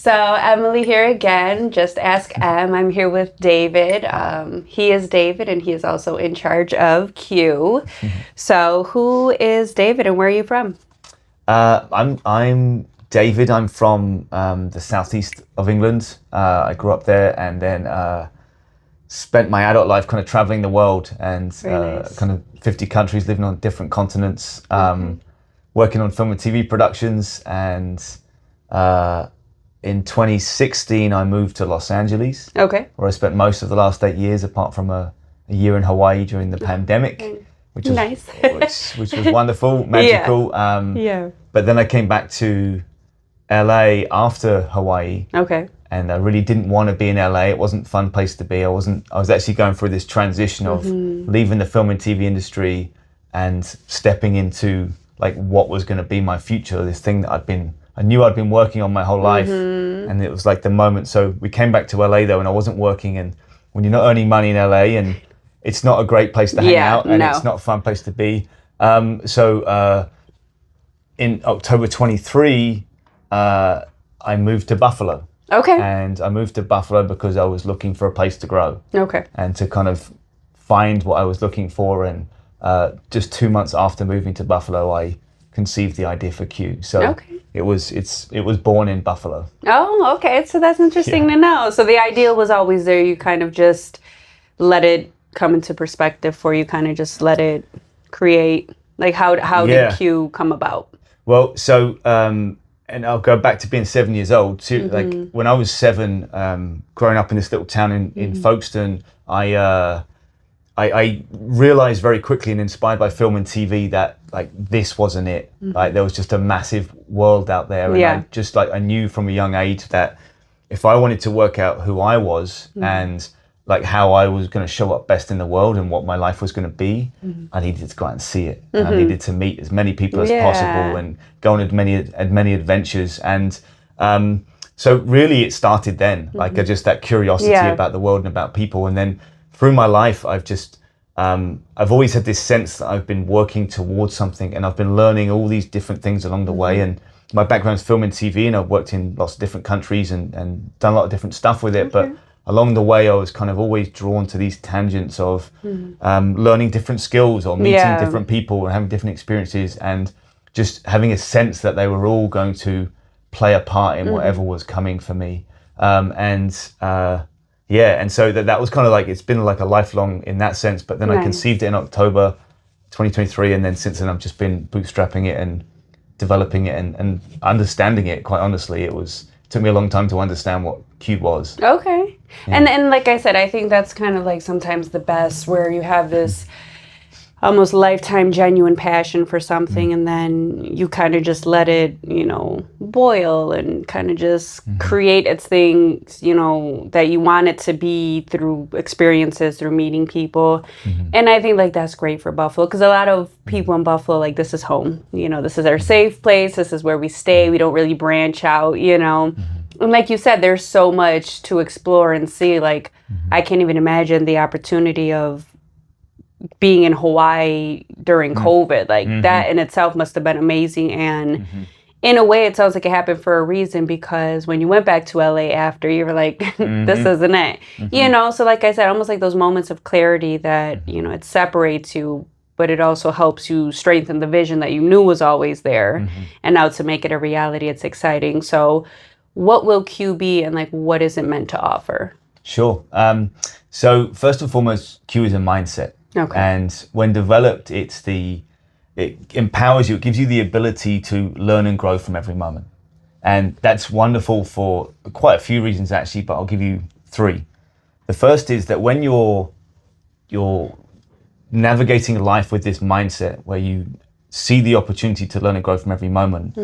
So Emily here again, Just Ask Em. I'm here with David. He is David and he is also in charge of Q. So who is David and where are you from? I'm David. I'm from the southeast of England. I grew up there and then spent my adult life kind of traveling the world and nice. kind of 50 countries, living on different continents, working on film and TV productions. And in 2016, I moved to Los Angeles, Okay. where I spent most of the last 8 years, apart from a year in Hawaii during the pandemic, which was Nice. which was wonderful, magical. Yeah. But then I came back to LA after Hawaii. Okay. And I really didn't want to be in LA. It wasn't a fun place to be. I was actually going through this transition of leaving the film and TV industry and stepping into like what was going to be my future, this thing that I knew I'd been working on my whole life. And it was like the moment. So we came back to LA though, and I wasn't working. And when you're not earning money in LA, and it's not a great place to hang out, and it's not a fun place to be. So in October 23, I moved to Buffalo. Okay. And I moved to Buffalo because I was looking for a place to grow. Okay. And to kind of find what I was looking for. And just 2 months after moving to Buffalo, I conceived the idea for Q. So it was born in Buffalo. Oh, okay. So that's interesting to know. So the idea was always there. You kind of just let it come into perspective for you, kind of just let it create. Like how did Q come about? Well, so and I'll go back to being 7 years old. Too, like when I was 7, growing up in this little town in Folkestone, I realized very quickly and inspired by film and TV that like this wasn't it. Like there was just a massive world out there, and I knew from a young age that if I wanted to work out who I was and like how I was going to show up best in the world and what my life was going to be, I needed to go out and see it. And I needed to meet as many people as possible and go on as many adventures. And so really it started then, like just that curiosity about the world and about people. And then through my life, I've always had this sense that I've been working towards something, and I've been learning all these different things along the way. And my background is film and TV, and I've worked in lots of different countries and done a lot of different stuff with it. But along the way, I was kind of always drawn to these tangents of learning different skills or meeting different people and having different experiences, and just having a sense that they were all going to play a part in whatever was coming for me. And so that was kind of like, it's been like a lifelong in that sense. But then I conceived it in October 2023, and then since then I've just been bootstrapping it and developing it and understanding it. Quite honestly, it took me a long time to understand what Q was. Okay. And like I said, I think that's kind of like sometimes the best, where you have this almost lifetime genuine passion for something, and then you kind of just let it, boil and kind of just create its things, that you want it to be through experiences, through meeting people. And I think like that's great for Buffalo, because a lot of people in Buffalo, like, this is home, this is our safe place. This is where we stay. We don't really branch out, And like you said, there's so much to explore and see. Like, I can't even imagine the opportunity of being in Hawaii during COVID. Like, that in itself must have been amazing. And in a way, it sounds like it happened for a reason, because when you went back to LA after, you were like, this isn't it. So like I said, almost like those moments of clarity that, it separates you, but it also helps you strengthen the vision that you knew was always there. And now to make it a reality, it's exciting. So what will Q be, and like, what is it meant to offer? Sure. So first and foremost, Q is a mindset. Okay. And when developed, it empowers you. It gives you the ability to learn and grow from every moment. And that's wonderful for quite a few reasons, actually, but I'll give you 3. The first is that when you're navigating life with this mindset, where you see the opportunity to learn and grow from every moment,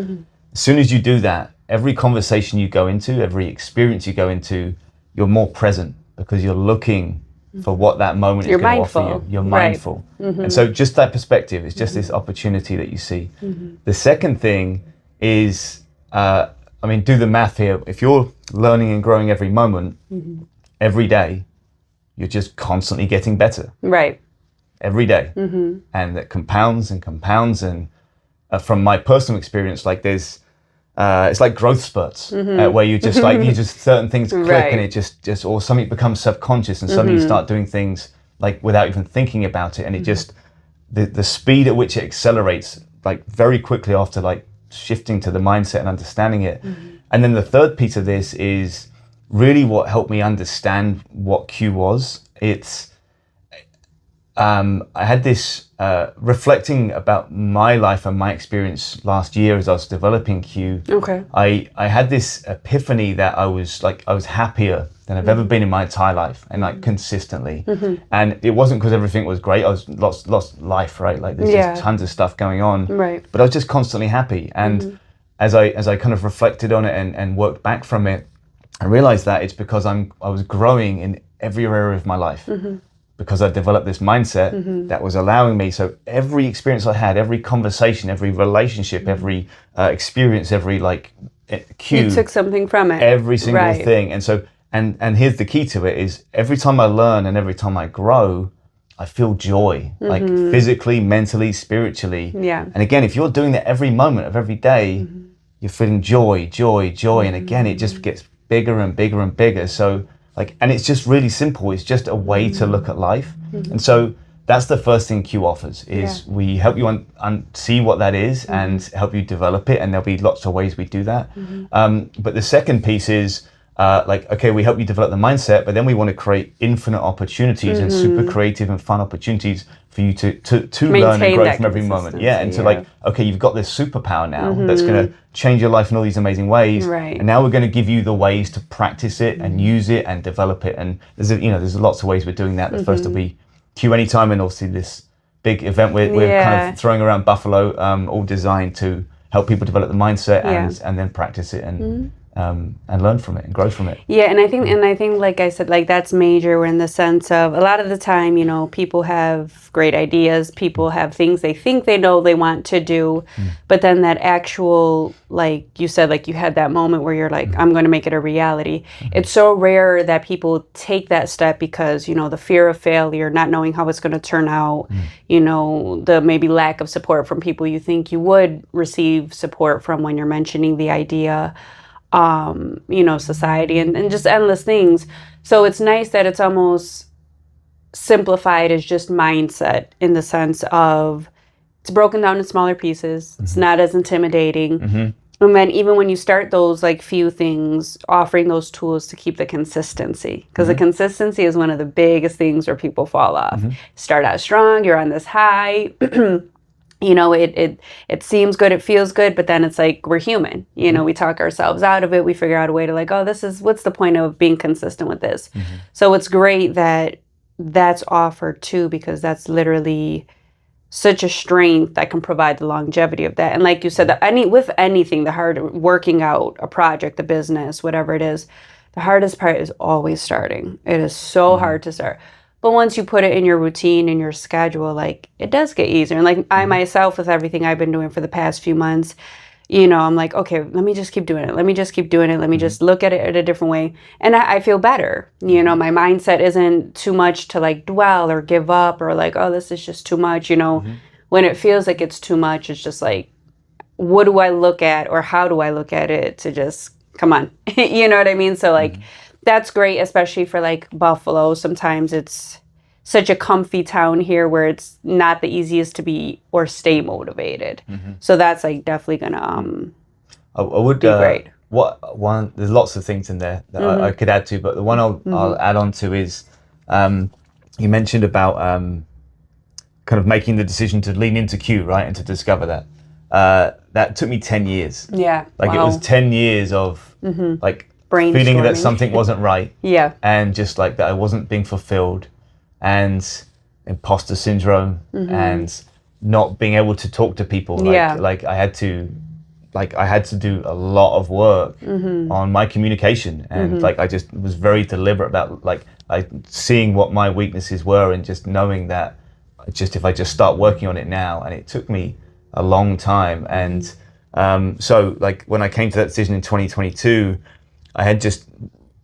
as soon as you do that, every conversation you go into, every experience you go into, you're more present, because you're looking for what that moment is going to offer you. You're mindful. And so just that perspective is just this opportunity that you see. The second thing is, do the math here. If you're learning and growing every moment, every day, you're just constantly getting better. Right. Every day. And that compounds and compounds. And from my personal experience, like there's it's like growth spurts where you just like you just certain things click Right. and it just or something becomes subconscious and suddenly you start doing things like without even thinking about it, and it just the speed at which it accelerates like very quickly after like shifting to the mindset and understanding it. And then the third piece of this is really what helped me understand what Q was. It's I had this reflecting about my life and my experience last year as I was developing Q. Okay. I had this epiphany that I was happier than I've ever been in my entire life, and like consistently. And it wasn't because everything was great. I was lost life, right? Like there's just tons of stuff going on. Right. But I was just constantly happy. And as I kind of reflected on it and worked back from it, I realized that it's because I was growing in every area of my life. Because I developed this mindset that was allowing me. So every experience I had, every conversation, every relationship, every experience, every like cue, You took something from it. every single Right. thing. And so, and here's the key to it is every time I learn and every time I grow, I feel joy, like physically, mentally, spiritually. Yeah. And again, if you're doing that every moment of every day, you're feeling joy. And again, it just gets bigger and bigger and bigger. So like, and it's just really simple. It's just a way to look at life. And so that's the first thing Q offers is we help you see what that is and help you develop it. And there'll be lots of ways we do that. But the second piece is okay, we help you develop the mindset, but then we want to create infinite opportunities and super creative and fun opportunities for you to learn and grow from every moment. Yeah, and to like, okay, you've got this superpower now that's going to change your life in all these amazing ways. Right. And now we're going to give you the ways to practice it and use it and develop it. And there's lots of ways we're doing that. The first will be Q Anytime, and obviously this big event we're kind of throwing around Buffalo, all designed to help people develop the mindset and then practice it and learn from it and grow from it. Yeah, and I think like I said, like that's major in the sense of a lot of the time, you know, people have great ideas, people have things they think they know they want to do, but then that actual, like you said, like you had that moment where you're like, I'm going to make it a reality. It's so rare that people take that step because, you know, the fear of failure, not knowing how it's going to turn out, you know, the maybe lack of support from people you think you would receive support from when you're mentioning the idea. You know, society and just endless things. So it's nice that it's almost simplified as just mindset in the sense of it's broken down in smaller pieces. It's not as intimidating. And then even when you start those like few things, offering those tools to keep the consistency, because the consistency is one of the biggest things where people fall off. Start out strong, you're on this high. You know, it seems good, it feels good, but then it's like we're human. You know, we talk ourselves out of it. We figure out a way to like, oh, what's the point of being consistent with this? So it's great that that's offered too, because that's literally such a strength that can provide the longevity of that. And like you said, with anything, the hard working out a project, a business, whatever it is, the hardest part is always starting. It is so hard to start. But once you put it in your routine, in your schedule, like it does get easier. And like I myself, with everything I've been doing for the past few months, you know, I'm like, okay, let me just keep doing it. Let me just keep doing it. Let me just look at it in a different way. And I feel better. You know, my mindset isn't too much to like dwell or give up or like, oh, this is just too much. You know, when it feels like it's too much, it's just like, what do I look at or how do I look at it to just, come on. You know what I mean? So like, that's great, especially for like Buffalo. Sometimes it's such a comfy town here where it's not the easiest to be or stay motivated. So that's like definitely gonna I would be great. There's lots of things in there that I could add to, but the one I'll add on to is you mentioned about kind of making the decision to lean into Q, right, and to discover that. That took me 10 years. Yeah. Like it was 10 years of like feeling that something wasn't right. Yeah. And just like that I wasn't being fulfilled, and imposter syndrome and not being able to talk to people. Like I had to do a lot of work on my communication, and like I just was very deliberate about like seeing what my weaknesses were and just knowing that if I just start working on it now. And it took me a long time. And so like when I came to that decision in 2022, I had just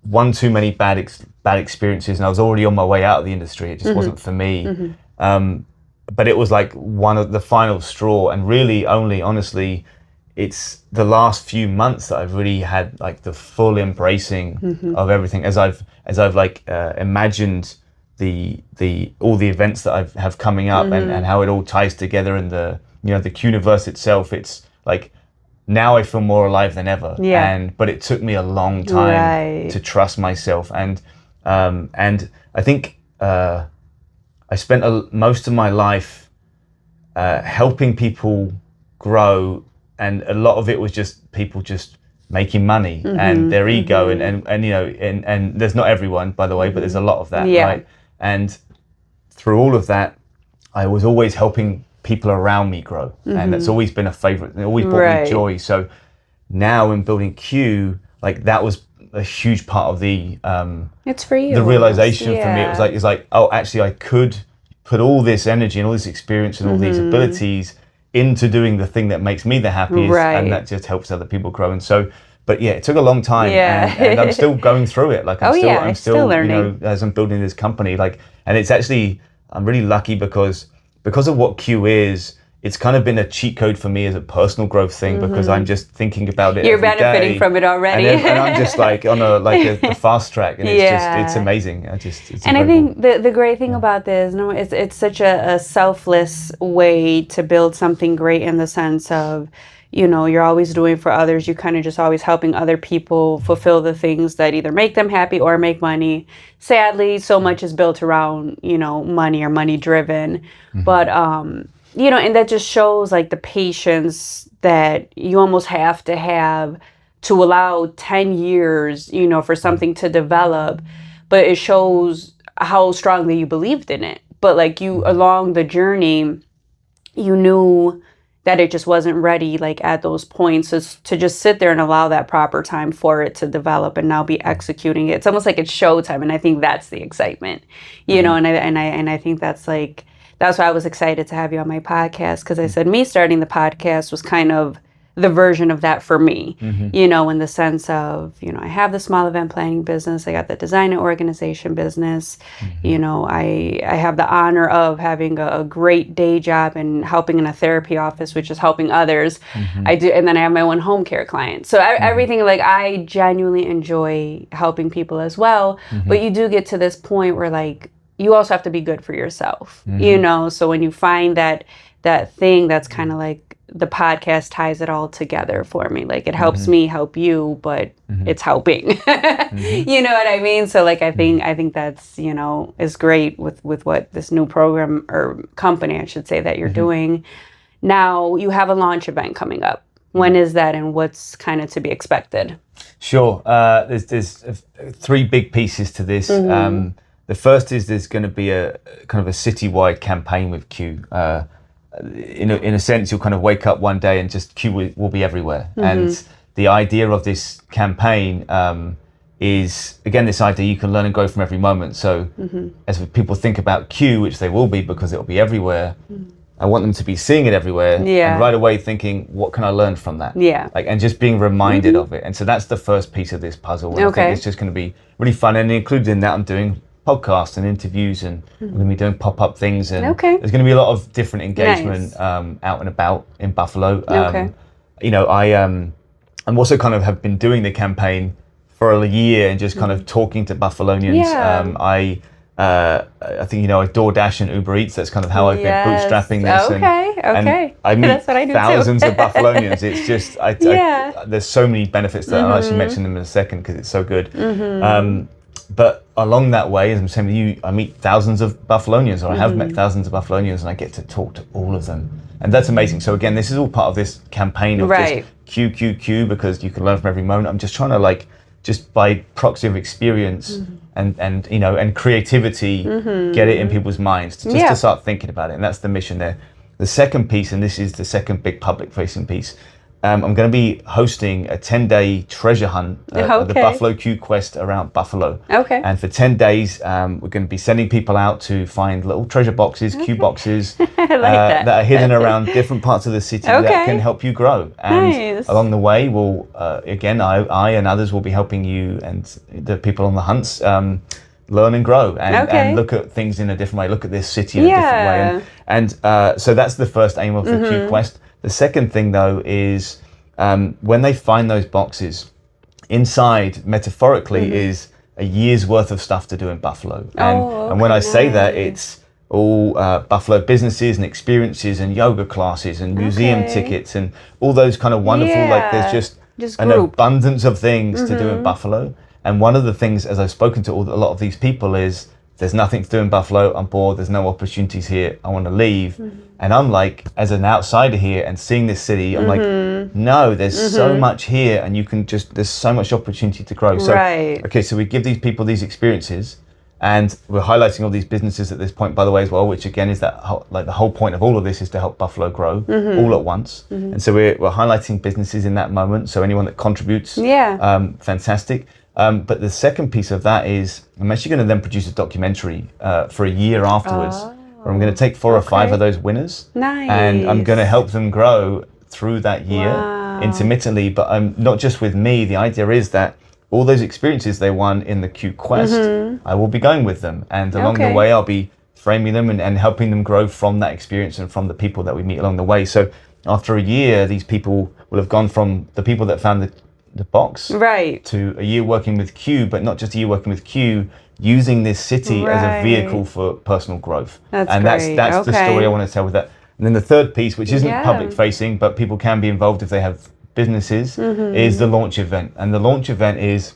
one too many bad experiences, and I was already on my way out of the industry. It just wasn't for me. But it was like one of the final straw, and really only honestly it's the last few months that I've really had like the full embracing of everything as I've like imagined the all the events that have coming up and how it all ties together, and the Q-niverse itself. It's like now I feel more alive than ever. But it took me a long time to trust myself, and I think I spent most of my life helping people grow, and a lot of it was just people just making money and their ego and there's not everyone, by the way, but there's a lot of that, right? And through all of that, I was always helping people around me grow, and that's always been a favorite. It always brought me joy. So now in building Q, like that was a huge part of the it's for you. The realization for me, it's like, oh, actually I could put all this energy and all this experience and all these abilities into doing the thing that makes me the happiest, and that just helps other people grow. And so, but yeah, it took a long time, and I'm still going through it. Like I'm still learning, as I'm building this company. Like, and it's actually, I'm really lucky because of what Q is. It's kind of been a cheat code for me as a personal growth thing, because I'm just thinking about it. You're benefiting from it already, and I'm just like on a fast track, and it's amazing. It's and I think the great thing about this, it's such a selfless way to build something great, in the sense of, you're always doing for others. You kind of just always helping other people fulfill the things that either make them happy or make money. Sadly, so much is built around, money or money driven, but and that just shows like the patience that you almost have to allow 10 years, for something to develop. But it shows how strongly you believed in it. But like you, along the journey, you knew that it just wasn't ready, like at those points, to just sit there and allow that proper time for it to develop, and now be executing it. It's almost like it's showtime. And I think that's the excitement, and I think that's why I was excited to have you on my podcast, because I said me starting the podcast was kind of the version of that for me, in the sense of, I have the small event planning business, I got the design and organization business, I have the honor of having a great day job and helping in a therapy office, which is helping others. I do, and then I have my own home care client. So everything, like, I genuinely enjoy helping people as well, but you do get to this point where, like, you also have to be good for yourself, so when you find that thing that's kind of like, the podcast ties it all together for me. Like, it helps me help you, but it's helping. You know what I mean? So like, I think that's, is great with what this new program, or company, I should say, that you're doing. Now you have a launch event coming up. When is that, and what's kind of to be expected? Sure. There's three big pieces to this. The first is there's going to be a kind of a citywide campaign with Q. In a sense, you'll kind of wake up one day and just Q will be everywhere. And the idea of this campaign is, again, this idea you can learn and grow from every moment. So as people think about Q, which they will be because it'll be everywhere, I want them to be seeing it everywhere and right away thinking, what can I learn from that? And just being reminded of it. And so that's the first piece of this puzzle. And I think it's just going to be really fun. And included in that, I'm doing podcasts and interviews, and we're going to be doing pop-up things, and there's going to be a lot of different engagement out and about in Buffalo. I'm also kind of have been doing the campaign for a year and just kind of talking to Buffalonians. I think I DoorDash and Uber Eats. That's kind of how I've been bootstrapping this. And I meet thousands of Buffalonians. It's just there's so many benefits that I'll actually mention them in a second because it's so good. But along that way, as I'm saying with you, I meet thousands of Buffalonians, or I have met thousands of Buffalonians, and I get to talk to all of them. And that's amazing. So again, this is all part of this campaign of just Q, because you can learn from every moment. I'm just trying to, just by proxy of experience and creativity, get it in people's minds to start thinking about it. And that's the mission there. The second piece, and this is the second big public-facing piece, I'm going to be hosting a 10-day treasure hunt at the Buffalo Q Quest around Buffalo. And for 10 days, we're going to be sending people out to find little treasure boxes, Q boxes, that are hidden around different parts of the city that can help you grow. And along the way, we'll, again, I and others will be helping you and the people on the hunts learn and grow and look at things in a different way, look at this city in a different way. And so that's the first aim of the Q Quest. The second thing, though, is when they find those boxes, inside, metaphorically, is a year's worth of stuff to do in Buffalo. And when I say that, it's all Buffalo businesses and experiences and yoga classes and museum tickets and all those kind of wonderful, like there's just an abundance of things to do in Buffalo. And one of the things, as I've spoken to a lot of these people, is there's nothing to do in Buffalo. I'm bored. There's no opportunities here. I want to leave. And I'm like, as an outsider here and seeing this city, I'm like, no, there's so much here, and there's so much opportunity to grow. So, okay, so we give these people these experiences, and we're highlighting all these businesses at this point, by the way, as well, which again is that the whole point of all of this is to help Buffalo grow all at once. And so we're highlighting businesses in that moment. So anyone that contributes, fantastic. But the second piece of that is I'm actually going to then produce a documentary for a year afterwards, where I'm going to take 4 or 5 of those winners, and I'm going to help them grow through that year intermittently. But not just with me. The idea is that all those experiences they won in the Q Quest, I will be going with them, and along the way I'll be framing them and helping them grow from that experience and from the people that we meet along the way. So after a year, these people will have gone from the people that found the box to a year working with Q, but not just a year working with Q, using this city as a vehicle for personal growth. That's the story I want to tell with that. And then the third piece, which isn't public facing, but people can be involved if they have businesses, is the launch event. And the launch event is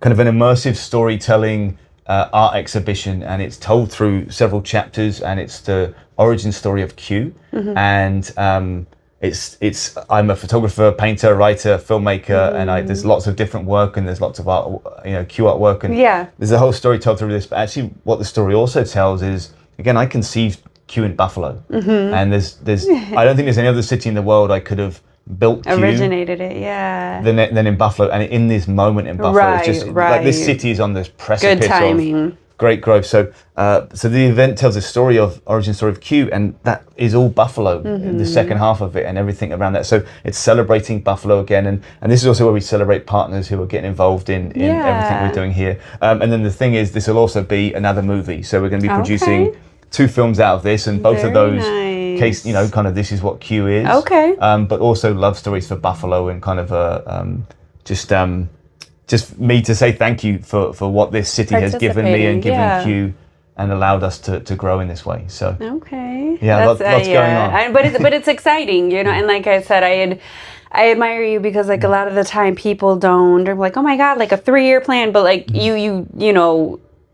kind of an immersive storytelling art exhibition, and it's told through several chapters, and it's the origin story of Q. And I'm a photographer, painter, writer, filmmaker, and there's lots of different work, and there's lots of art, Q artwork, and there's a whole story told through this. But actually, what the story also tells is, again, I conceived Q in Buffalo, and there's I don't think there's any other city in the world I could have built Q originated it, than in Buffalo, and in this moment in Buffalo, it's just like this city is on this precipice good timing. Great growth. So the event tells the origin story of Q, and that is all Buffalo in the second half of it and everything around that. So it's celebrating Buffalo again, and this is also where we celebrate partners who are getting involved in everything we're doing here. And then the thing is, this will also be another movie. So we're going to be producing 2 films out of this, and both of those case, kind of this is what Q is. But also love stories for Buffalo, and kind of just me to say thank you for what this city has given me and given Q and allowed us to grow in this way. So lots going on. But it's exciting, and like I said, I admire you because like a lot of the time people they're like, oh my God, like a 3-year plan, but like you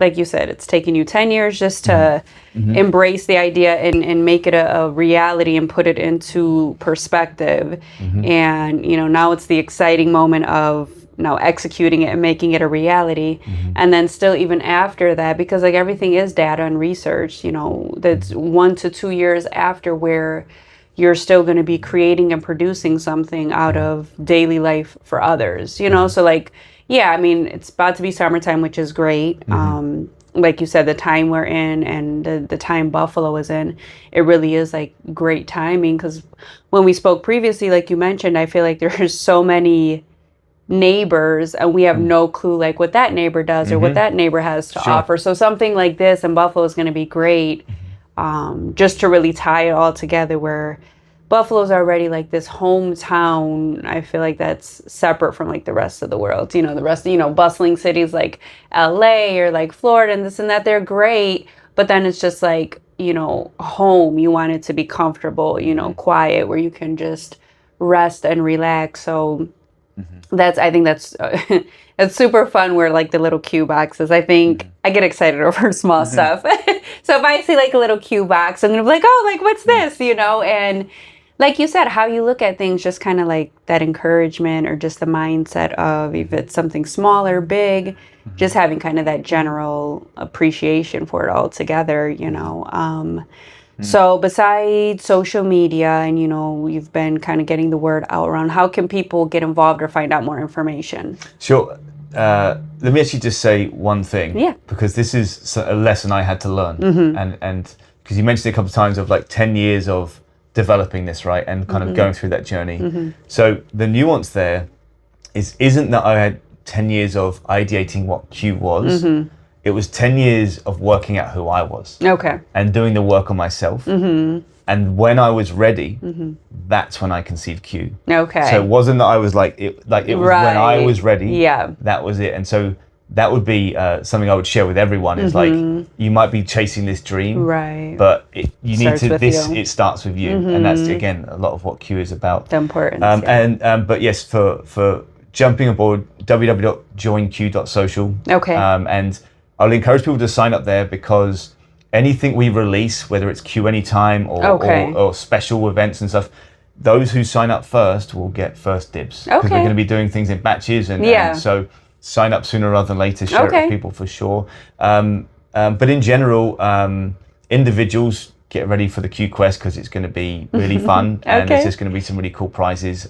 like you said, it's taken you 10 years just to embrace the idea and make it a reality and put it into perspective. And now it's the exciting moment of now executing it and making it a reality. And then still even after that, because like everything is data and research, that's 1 to 2 years after where you're still going to be creating and producing something out of daily life for others, so like, I mean, it's about to be summertime, which is great. Like you said, the time we're in and the time Buffalo is in, it really is like great timing, because when we spoke previously, like you mentioned, I feel like there's so many neighbors and we have no clue like what that neighbor does or what that neighbor has to offer. So something like this in Buffalo is going to be great, just to really tie it all together, where Buffalo's already like this hometown. I feel like that's separate from like the rest of the world. The rest of, bustling cities like LA or like Florida and this and that, they're great. But then it's just like, home. You want it to be comfortable, quiet, where you can just rest and relax. So I think that's it's super fun, where like the little Q boxes, I think I get excited over small stuff. So if I see like a little Q box, I'm going to be like, oh, like what's this, and like you said, how you look at things, just kind of like that encouragement or just the mindset of if it's something small or big, just having kind of that general appreciation for it all together, So besides social media and, you've been kind of getting the word out around, how can people get involved or find out more information? Sure. Let me actually just say one thing, because this is a lesson I had to learn. And because you mentioned it a couple of times of like 10 years of developing this, right? And kind of going through that journey. So the nuance there isn't that I had 10 years of ideating what Q was. It was 10 years of working out who I was. And doing the work on myself. And when I was ready, that's when I conceived Q. Okay. So it wasn't that I was like it was when I was ready. Yeah. That was it. And so that would be something I would share with everyone. Is like, you might be chasing this dream, Right. but you need to. You. It starts with you, and that's again a lot of what Q is about. The importance. But yes, for jumping aboard, www.joinq.social. Okay. And I'll encourage people to sign up there, because anything we release, whether it's Q Anytime or special events and stuff, those who sign up first will get first dibs. Because we're going to be doing things in batches, and so sign up sooner rather than later. Share it with people for sure. But in general, individuals, get ready for the Q Quest, because it's going to be really fun, and there's just going to be some really cool prizes.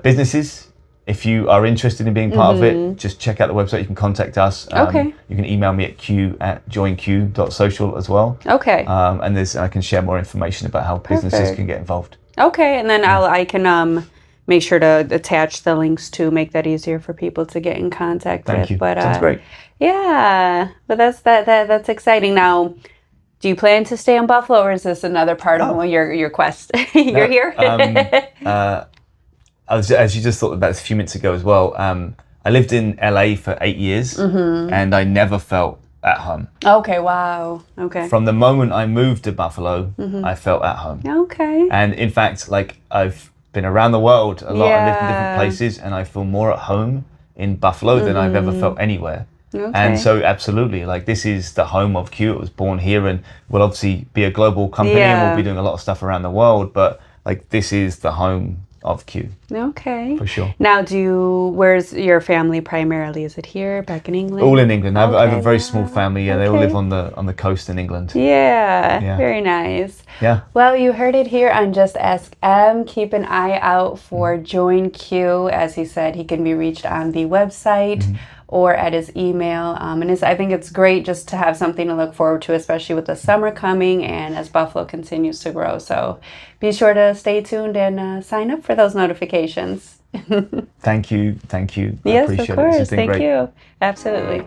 Businesses, if you are interested in being part of it, just check out the website. You can contact us. You can email me at q@joinq.social as well. Okay. And I can share more information about how businesses can get involved. Okay, and then I can make sure to attach the links to make that easier for people to get in contact with. Thank you. But, sounds great. Yeah, but that's exciting. Now, do you plan to stay in Buffalo, or is this another part of your quest? You're here? As you just thought about this a few minutes ago as well, I lived in LA for 8 years, and I never felt at home. Okay, wow. Okay. From the moment I moved to Buffalo, I felt at home. Okay. And in fact, like, I've been around the world a lot, and lived in different places, and I feel more at home in Buffalo than I've ever felt anywhere. Okay. And so absolutely, like, this is the home of Q. It was born here, and we'll obviously be a global company, and we'll be doing a lot of stuff around the world, but like, this is the home of Q. Okay. For sure. Now, where's your family primarily? Is it here, back in England? All in England. I have a very small family, and they all live on the coast in England. Yeah, very nice. Yeah. Well, you heard it here on Just Ask M. Keep an eye out for Join Q. As he said, he can be reached on the website or at his email. And I think it's great just to have something to look forward to, especially with the summer coming and as Buffalo continues to grow. So be sure to stay tuned and sign up for those notifications. Thank you. I Yes, appreciate of course. it. It's been Thank great. you. Absolutely.